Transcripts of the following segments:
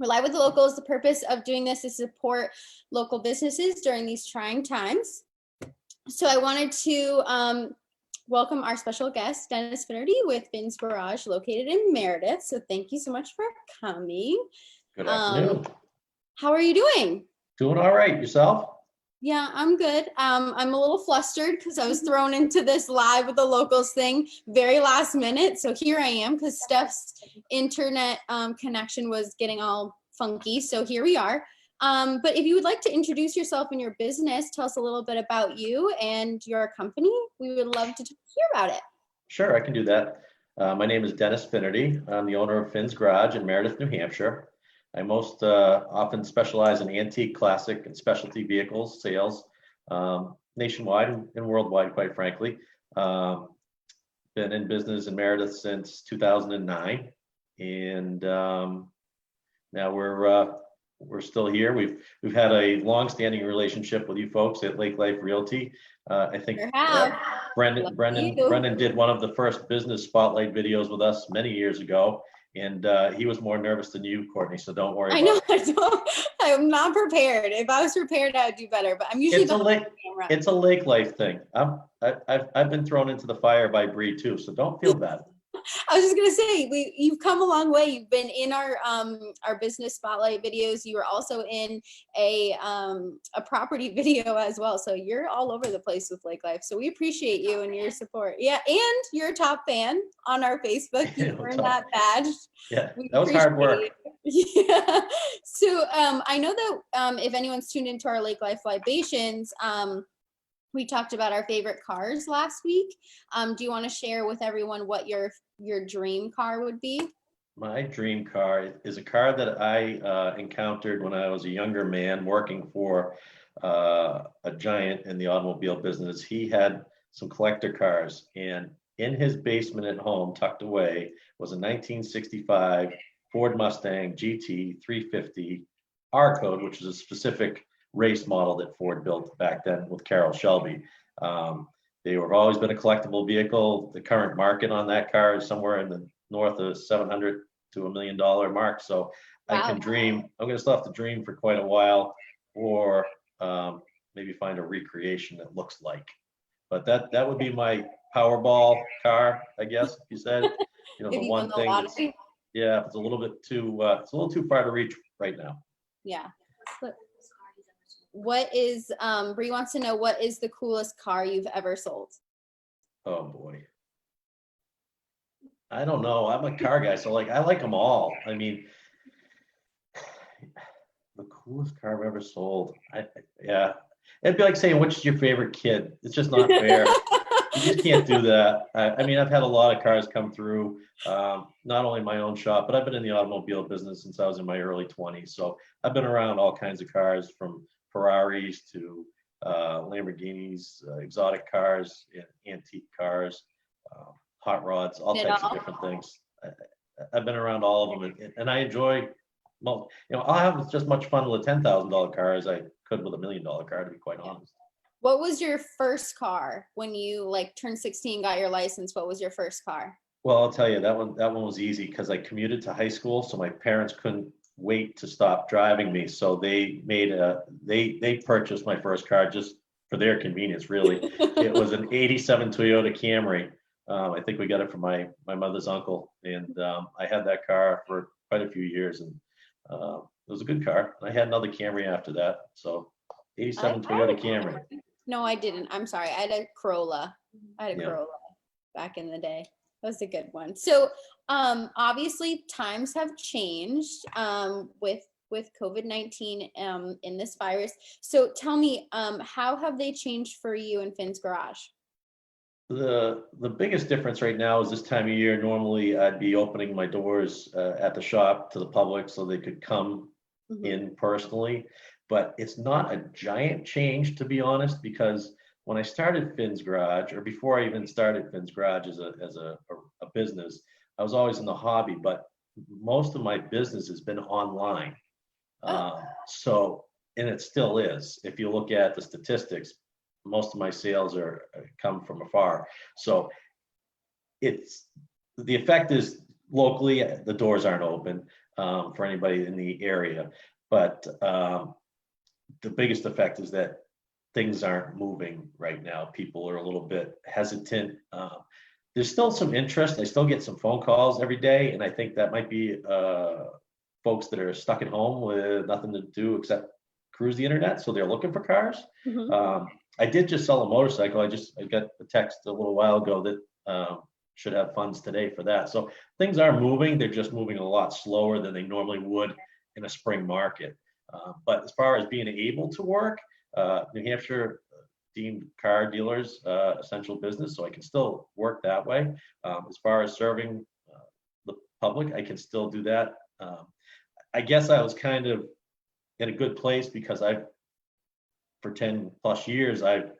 We're live with the locals. The purpose of doing this is support local businesses during these trying times. So I wanted to welcome our special guest, Denis Finnerty with Finn's Garage, located in Meredith. So thank you so much for coming. Good afternoon. How are you doing? Doing all right. Yourself? Yeah, I'm good. I'm a little flustered because I was thrown into this live with the locals thing very last minute. So here I am because Steph's internet connection was getting all funky. So here we are. But if you would like to introduce yourself and your business, tell us a little bit about you and your company. We would love to hear about it. Sure, I can do that. My name is Denis Finnerty. I'm the owner of Finn's Garage in Meredith, New Hampshire. I most often specialize in antique, classic, and specialty vehicles sales nationwide and worldwide, quite frankly. Been in business in Meredith since 2009, and now we're still here. We've had a long-standing relationship with you folks at Lake Life Realty. I think Brendan did one of the first business spotlight videos with us many years ago. And he was more nervous than you, Courtney, so don't worry about it. I'm not prepared. If I was prepared, I would do better, but I'm usually it's a lake life thing. I've been thrown into the fire by Bree too, so don't feel bad. I was just gonna say, you've come a long way. You've been in our business spotlight videos. You were also in a property video as well. So you're all over the place with Lake Life. So we appreciate you and your support. Yeah, and you're a top fan on our Facebook. You earned that badge. Yeah, that was hard work. Yeah. So I know that if anyone's tuned into our Lake Life libations, we talked about our favorite cars last week. Do you want to share with everyone what your dream car would be? My dream car is a car that I encountered when I was a younger man working for a giant in the automobile business. He had some collector cars, and in his basement at home, tucked away, was a 1965 Ford Mustang GT 350 R code, which is a specific race model that Ford built back then with Carroll Shelby. They have always been a collectible vehicle. The current market on that car is somewhere in the north of $700,000 to $1 million mark. So wow. I can dream. I'm going to still have to dream for quite a while, or maybe find a recreation that looks like. But that would be my Powerball car, I guess. If you said, the one thing. Yeah, it's a little bit too. It's a little too far to reach right now. Yeah. What is Bree wants to know, what is the coolest car you've ever sold? Oh boy, I don't know. I'm a car guy, so I like them all. I mean, the coolest car I've ever sold. Yeah, it'd be like saying which is your favorite kid. It's just not fair. You just can't do that. I mean, I've had a lot of cars come through, not only my own shop, but I've been in the automobile business since I was in my early 20s. So I've been around all kinds of cars, from Ferraris to Lamborghinis, exotic cars, antique cars, hot rods, all types of different things. I've been around all of them, and I enjoy. Well, I'll have just much fun with a $10,000 car as I could with $1 million car, to be quite honest. What was your first car when you turned 16, got your license? What was your first car? Well, I'll tell you, that one was easy because I commuted to high school, so my parents couldn't wait to stop driving me. So they purchased my first car just for their convenience, really. It was an '87 Toyota Camry. I think we got it from my mother's uncle, and I had that car for quite a few years, and it was a good car. I had another Camry after that. So '87 Toyota Camry. No, I didn't. I'm sorry. I had a Corolla. Corolla back in the day. That was a good one. So obviously times have changed with COVID-19 in this virus. So tell me, how have they changed for you in Finn's Garage? The biggest difference right now is this time of year. Normally I'd be opening my doors at the shop to the public so they could come in personally. But it's not a giant change, to be honest, because when I started Finn's Garage, or before I even started Finn's Garage as a business, I was always in the hobby, but most of my business has been online. So, and it still is. If you look at the statistics, most of my sales come from afar. So the effect is locally, the doors aren't open. for anybody in the area. But the biggest effect is that things aren't moving right now. People are a little bit hesitant. There's still some interest. I still get some phone calls every day, and I think that might be folks that are stuck at home with nothing to do except cruise the internet, so they're looking for cars. I did just sell a motorcycle. I got a text a little while ago that should have funds today for that. So things are moving. They're just moving a lot slower than they normally would in a spring market. But as far as being able to work, New Hampshire deemed car dealers essential business, so I can still work that way. As far as serving the public, I can still do that. I guess I was kind of in a good place because for 10 plus years, I've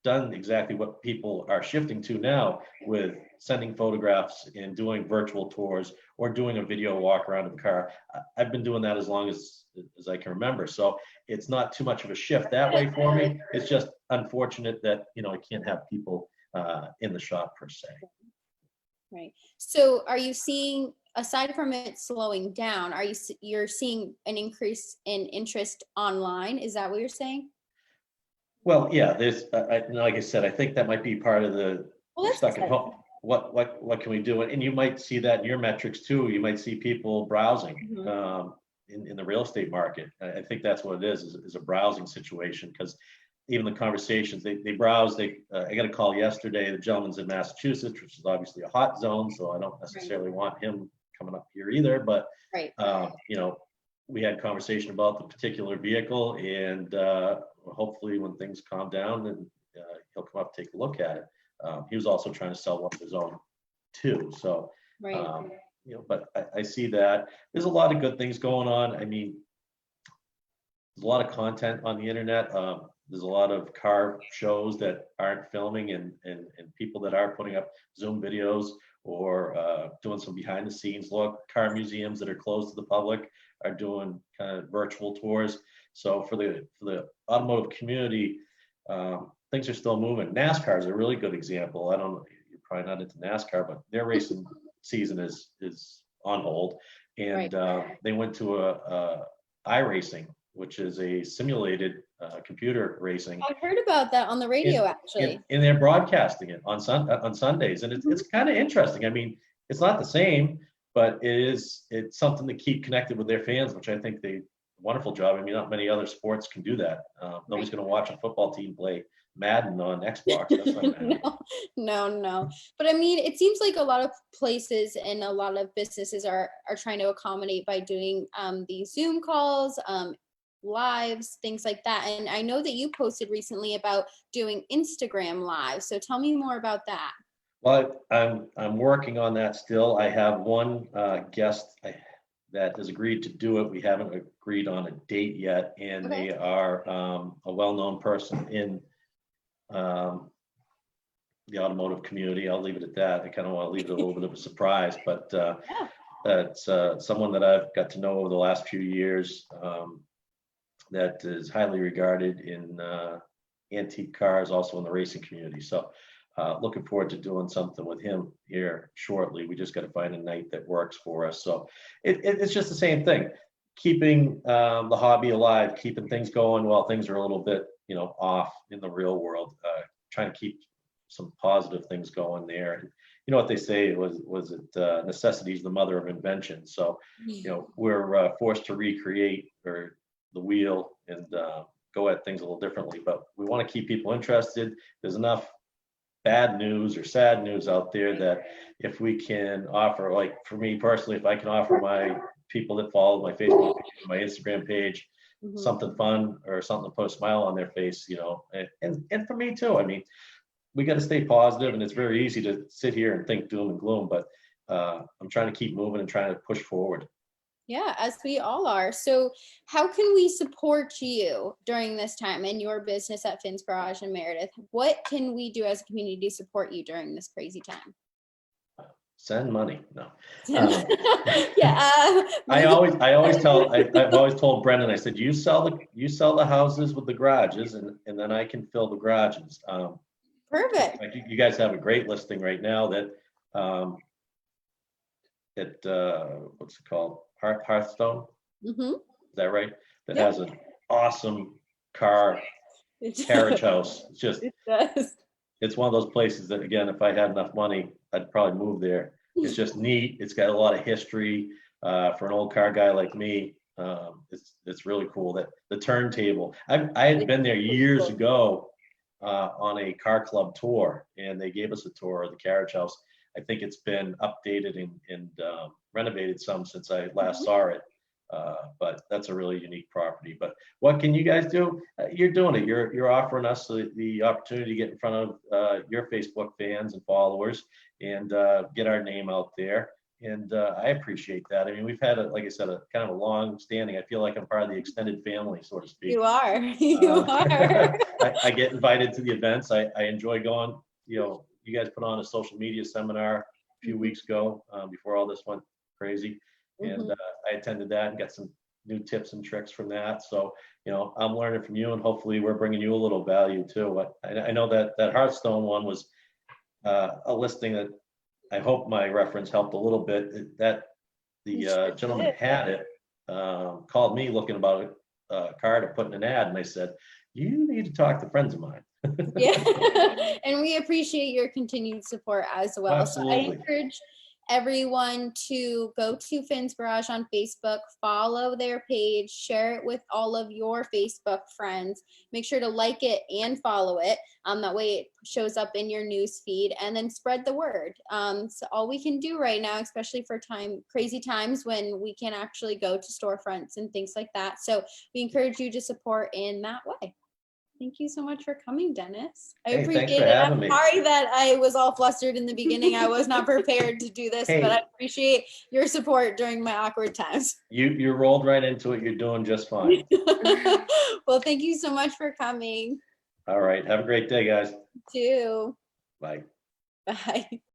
done exactly what people are shifting to now with sending photographs and doing virtual tours or doing a video walk around in the car. I've been doing that as long as I can remember. So it's not too much of a shift that way for me. It's just unfortunate that, I can't have people in the shop per se. Right. So are you seeing, aside from it slowing down, you're seeing an increase in interest online? Is that what you're saying? Well, yeah, there's, like I said, I think that might be part of the stuck at home. What can we do? And you might see that in your metrics too. You might see people browsing in the real estate market. I think that's what it is a browsing situation, because even the conversations, they browse. I got a call yesterday. The gentleman's in Massachusetts, which is obviously a hot zone, so I don't necessarily want him coming up here either. But we had conversation about the particular vehicle, and hopefully when things calm down, then he'll come up, take a look at it. He was also trying to sell one of his own too. So, but I see that there's a lot of good things going on. I mean, there's a lot of content on the internet. There's a lot of car shows that aren't filming, and people that are putting up Zoom videos or doing some behind the scenes look. Car museums that are closed to the public are doing kind of virtual tours. So for the automotive community, things are still moving. NASCAR is a really good example. I don't know, you're probably not into NASCAR, but their racing season is on hold, and they went to a iRacing, which is a simulated computer racing. I heard about that on the radio, actually. And they're broadcasting it on Sundays, and it's kind of interesting. I mean, it's not the same, but it's something to keep connected with their fans, which I think they wonderful job. I mean, not many other sports can do that. Nobody's going to watch a football team play Madden on Xbox. That's not no. But I mean, it seems like a lot of places and a lot of businesses are trying to accommodate by doing these Zoom calls, lives, things like that. And I know that you posted recently about doing Instagram live. So tell me more about that. Well, I'm working on that still. I have one guest that has agreed to do it. We haven't agreed on a date yet, and they are a well-known person in the automotive community. I'll leave it at that. I kind of want to leave it a little bit of a surprise, but it's someone that I've got to know over the last few years that is highly regarded in antique cars, also in the racing community. So looking forward to doing something with him here shortly. We just got to find a night that works for us. So it's just the same thing, keeping the hobby alive, keeping things going while things are a little bit, off in the real world, trying to keep some positive things going there. And you know what they say, was it necessity is the mother of invention. So, we're forced to recreate or the wheel and go at things a little differently, but we want to keep people interested. There's enough bad news or sad news out there that if we can offer, like for me personally, if I can offer my people that follow my Facebook page, my Instagram page, something fun or something to put a smile on their face, and for me too. I mean, we got to stay positive, and it's very easy to sit here and think doom and gloom, but I'm trying to keep moving and trying to push forward. Yeah, as we all are. So how can we support you during this time in your business at Finn's Garage in Meredith? What can we do as a community to support you during this crazy time? Send money. No. I've always told Brendan, I said, you sell the houses with the garages, and then I can fill the garages. Perfect. You guys have a great listing right now that what's it called? Hearthstone. Mm-hmm. Is that right? That Yep. has an awesome car It carriage house. It's just, It does. it's one of those places that, again, if I had enough money, I'd probably move there. It's just neat. It's got a lot of history for an old car guy like me. It's really cool that the turntable. I had been there years ago on a car club tour, and they gave us a tour of the carriage house. I think it's been updated and renovated some since I last saw it. But that's a really unique property. But what can you guys do? You're doing it. You're offering us the opportunity to get in front of your Facebook fans and followers and get our name out there. And I appreciate that. I mean, we've had, like I said, a kind of a long standing. I feel like I'm part of the extended family, so to speak. You are. You are. I get invited to the events. I enjoy going. You know, you guys put on a social media seminar a few weeks ago before all this went crazy. And I attended that and got some new tips and tricks from that. So, you know, I'm learning from you, and hopefully we're bringing you a little value too. I know that Hearthstone one was a listing that I hope my reference helped a little bit. That the gentleman that had it called me looking about a car to put in an ad, and I said, you need to talk to friends of mine. Yeah. And we appreciate your continued support as well. Absolutely. So I encourage everyone to go to Finn's Garage on Facebook, follow their page, share it with all of your Facebook friends. Make sure to like it and follow it. That way it shows up in your news feed, and then spread the word. So all we can do right now, especially for crazy times when we can actually go to storefronts and things like that. So we encourage you to support in that way. Thank you so much for coming, Dennis. I Hey, thanks appreciate for it. having I'm me. sorry that I was all flustered in the beginning. I was not prepared to do this, Hey. but I appreciate your support during my awkward times. You rolled right into it. You're doing just fine. Well, thank you so much for coming. All right. Have a great day, guys. You too. Bye. Bye.